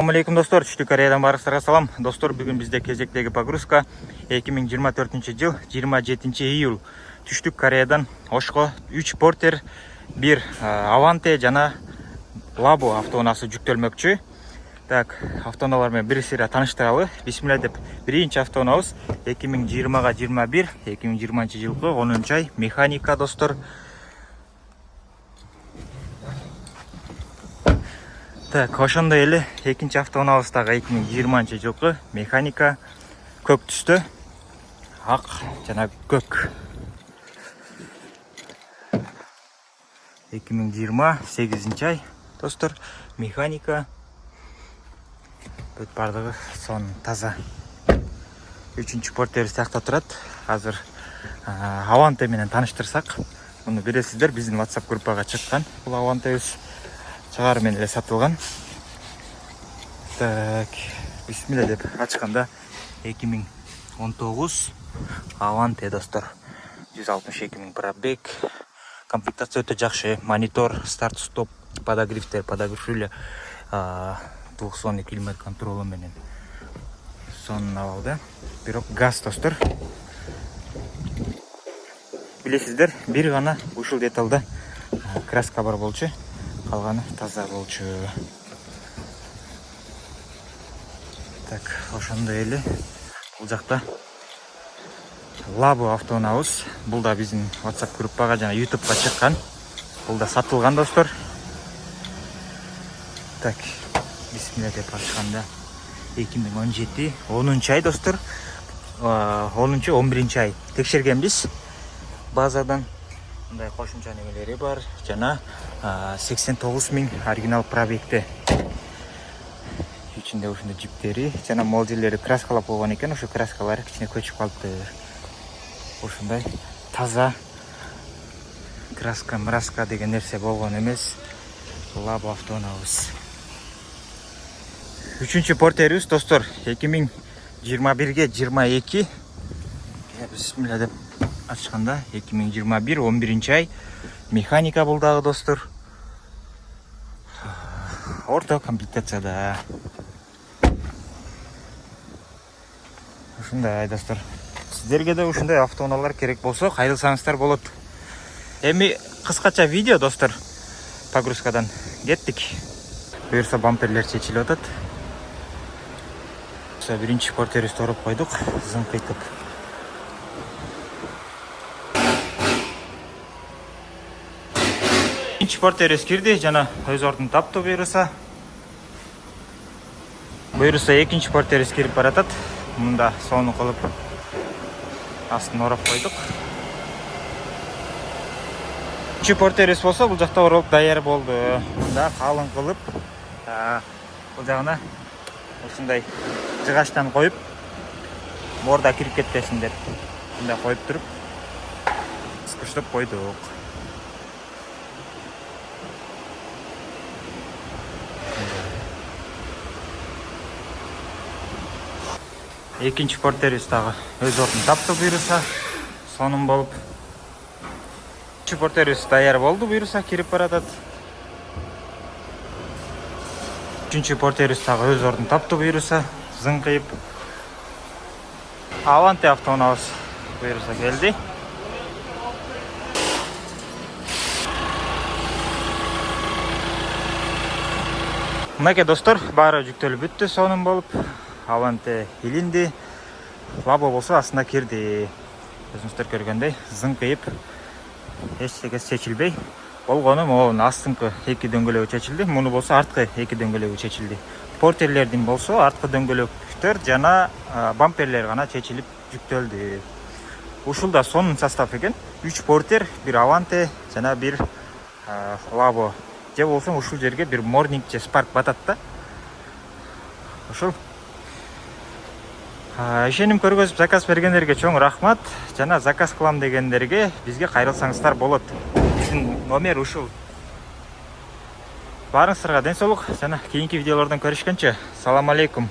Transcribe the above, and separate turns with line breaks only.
Assalamu alaikum dostlar, Түштүк Кореядан барыңыздарга салам. Достор, бүгүн бизде кезектеги погрузка 2024 жыл 27 июль. Түштүк Кореядан Ошко 3 портер, 1 Аванте жана Лабо автоунаасы жүктөлмөкчү. Так, автоунаалар менен бир сыйра тааныштыралы. Бисмилла деп, биринчи автоунаабыз 2020га 21, 2020 жылкы 10 ай механика достор. Так, ошондой эле экинчи автоунаабыз дагы 2020 жылкы механика, көк түстө, ак жана көк. 2028 ай достор, механика. Бүт бардыгы сон таза. Үчүнчү портерибиз тиякта турат. Азыр Аванте менен тааныштырсак, муну билесиздер, биздин WhatsApp группага чыккан. Бул Авантебиз чыгары менен эле сатылган. Так, бисмилла деп ачканда 2019 Аванте достор. 162 000 пробег. Комплектация өтө жакшы. Монитор, старт-стоп, подогревтер, подогрев 200 климат контролу менен сонун абалда. Бирок газ достор. Билесиздер, бир гана ушул деталда краска бар болчу. Калганы таза болчу. Так, ошондой эле бул жакта Лабо автоунаабыз. Бул да биздин WhatsApp группага жана YouTubeга чыккан. Бул да сатылган достор. Так, бисмилла деп ачканда 2017 10 ай достор. 10-11 ай текшергенбиз. Базадан мындай кошумча немелери бар жана 89 000 оригинал пробегте. Ичинде ушундай жиптери жана молдерлери краскалап койгон экен. Ошо краскалары кичине көчүп калыптыр. Ушундай таза краска деген нерсе болгон эмес. Лабо автоунаабыз. Үчүнчү портерибиз достор 2021ге 22. Бисмилла деп ачканда 2021 11 ай механика бул дагы достор. Орто комплектацияда. Ушундай достор. Сиздерге да ушундай автоунаалар керек болсо кайрылсаңыздар болот. Эми кыскача видео достор. Погрузкадан кеттик. Буюрса бамперлер чечилип атат. Биринчи портерибизди торуп койдук, зыңкыйтып. Биринчи портерибиз кирди жана өз ордун таптı буюрса. Экинчи портерибиз кирип баратат. Мында соону кылып астын ороп койдук. Үчүнчү портерибиз болсо бул жакта оролуп даяр болду. Мында калың кылып, бул жагына ушундай жыгачтан коюп, морда кирип кетпесин деп мындай коюп туруп скручтоп койдук. Экинчи портерибиз дагы өз ордун тапты буюрса, сонун болуп. Үчүнчү портерибиз даяр болду буюрса, кирип баратат. Үчүнчү портерибиз дагы өз ордун тапты буюрса, зыңкыйып. Аванте автоунаабыз буюрса келди. Мынакей достор, баары жүктөлүп бүттү, сонун болуп. Аванте илинди. Лабо болсо астына кирди. Өзүңүздөр көргөндөй зыңкыйып, эч нерсе чечилбей болгону могу астыңкы эки дөңгөлөгү чечилди. Муну болсо арткы эки дөңгөлөгү чечилди. Портерлердин болсо арткы дөңгөлөктөр жана бамперлер гана чечилип жүктөлдү. Ушул да сонун состав экен. 3 портер, 1 Аванте жана 1 Лабо. Же болсо ушул жерге бир Morning же Spark батат да. Ушул ишеним көргөзүп заказ бергендерге чоң рахмат. Жана заказ кылам дегендерге бизге кайрылсаңыздар болот. Биздин номер ушул. Барыңыздарга ден соолук жана кийинки видеолордон көрүшкөнчө салам алейкум.